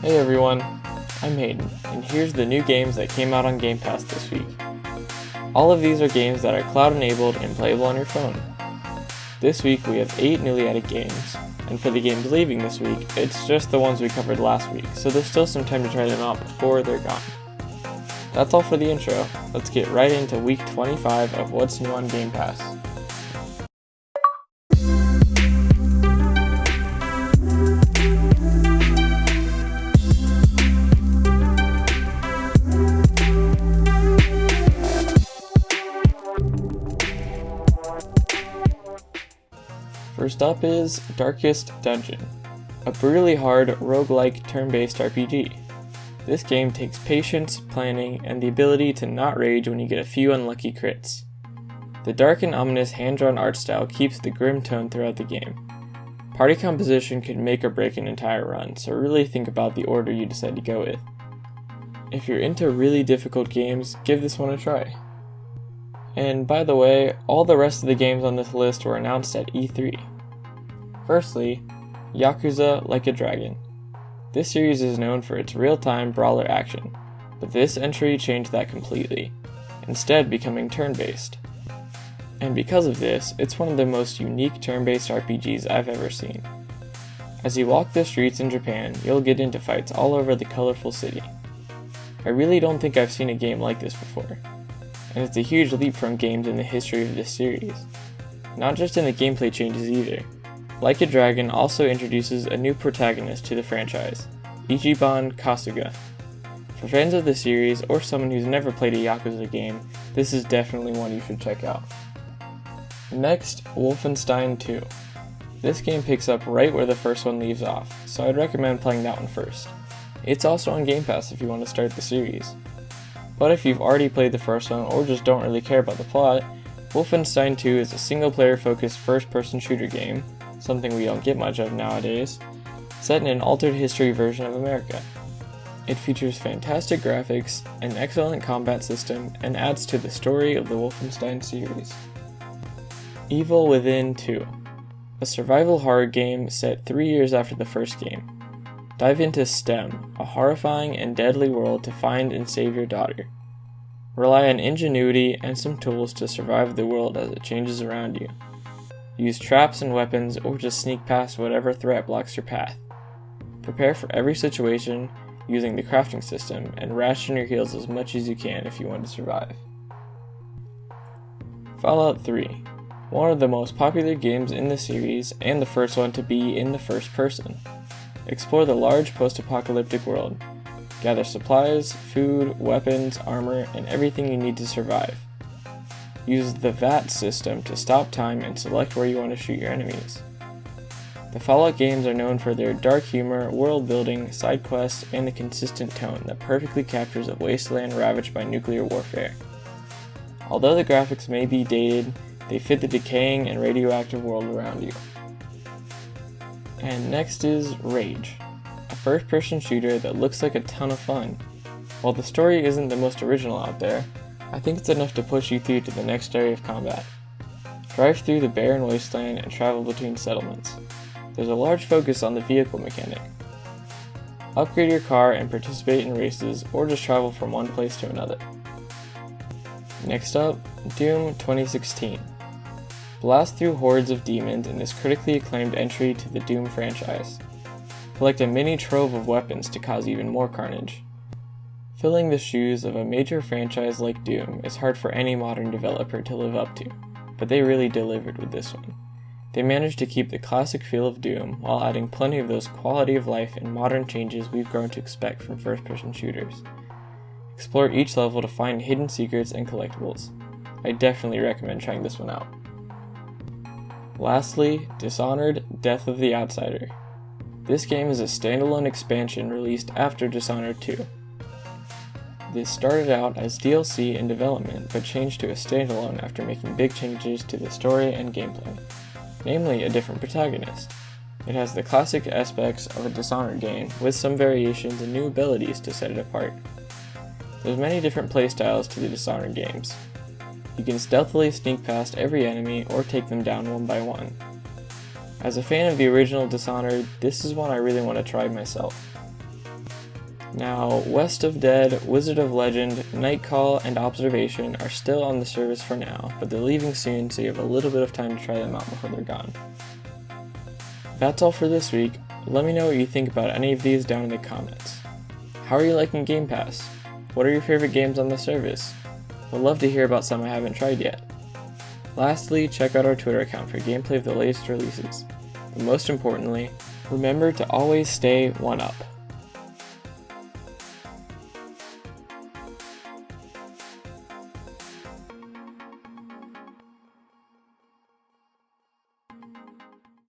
Hey everyone, I'm Hayden, and here's the new games that came out on Game Pass this week. All of these are games that are cloud enabled and playable on your phone. This week we have 8 newly added games, and for the games leaving this week, it's just the ones we covered last week, so there's still some time to try them out before they're gone. That's all for the intro. Let's get right into week 25 of what's new on Game Pass. First up is Darkest Dungeon, a brutally hard roguelike turn-based RPG. This game takes patience, planning, and the ability to not rage when you get a few unlucky crits. The dark and ominous hand-drawn art style keeps the grim tone throughout the game. Party composition could make or break an entire run, so really think about the order you decide to go with. If you're into really difficult games, give this one a try. And by the way, all the rest of the games on this list were announced at E3. Firstly, Yakuza Like a Dragon. This series is known for its real-time brawler action, but this entry changed that completely, instead becoming turn-based. And because of this, it's one of the most unique turn-based RPGs I've ever seen. As you walk the streets in Japan, you'll get into fights all over the colorful city. I really don't think I've seen a game like this before, and it's a huge leap from games in the history of this series. Not just in the gameplay changes either. Like a Dragon also introduces a new protagonist to the franchise, Ichiban Kasuga. For fans of the series, or someone who's never played a Yakuza game, this is definitely one you should check out. Next, Wolfenstein 2. This game picks up right where the first one leaves off, so I'd recommend playing that one first. It's also on Game Pass if you want to start the series. But if you've already played the first one or just don't really care about the plot, Wolfenstein 2 is a single-player focused first-person shooter game, something we don't get much of nowadays, set in an altered history version of America. It features fantastic graphics, an excellent combat system, and adds to the story of the Wolfenstein series. Evil Within 2, a survival horror game set 3 years after the first game. Dive into STEM, a horrifying and deadly world to find and save your daughter. Rely on ingenuity and some tools to survive the world as it changes around you. Use traps and weapons or just sneak past whatever threat blocks your path. Prepare for every situation using the crafting system and ration your heals as much as you can if you want to survive. Fallout 3, one of the most popular games in the series and the first one to be in the first person. Explore the large post-apocalyptic world. Gather supplies, food, weapons, armor, and everything you need to survive. Use the VAT system to stop time and select where you want to shoot your enemies. The Fallout games are known for their dark humor, world building, side quests, and the consistent tone that perfectly captures a wasteland ravaged by nuclear warfare. Although the graphics may be dated, they fit the decaying and radioactive world around you. And next is Rage, a first-person shooter that looks like a ton of fun. While the story isn't the most original out there, I think it's enough to push you through to the next area of combat. Drive through the barren wasteland and travel between settlements. There's a large focus on the vehicle mechanic. Upgrade your car and participate in races or just travel from one place to another. Next up, Doom 2016. Blast through hordes of demons in this critically acclaimed entry to the Doom franchise. Collect a mini trove of weapons to cause even more carnage. Filling the shoes of a major franchise like Doom is hard for any modern developer to live up to, but they really delivered with this one. They managed to keep the classic feel of Doom while adding plenty of those quality of life and modern changes we've grown to expect from first-person shooters. Explore each level to find hidden secrets and collectibles. I definitely recommend trying this one out. Lastly, Dishonored: Death of the Outsider. This game is a standalone expansion released after Dishonored 2. This started out as DLC in development, but changed to a standalone after making big changes to the story and gameplay, namely a different protagonist. It has the classic aspects of a Dishonored game, with some variations and new abilities to set it apart. There's many different playstyles to the Dishonored games. You can stealthily sneak past every enemy or take them down one by one. As a fan of the original Dishonored, this is one I really want to try myself. Now, West of Dead, Wizard of Legend, Nightcall, and Observation are still on the service for now, but they're leaving soon, so you have a little bit of time to try them out before they're gone. That's all for this week. Let me know what you think about any of these down in the comments. How are you liking Game Pass? What are your favorite games on the service? Would love to hear about some I haven't tried yet. Lastly, check out our Twitter account for gameplay of the latest releases. But most importantly, remember to always stay 1 up.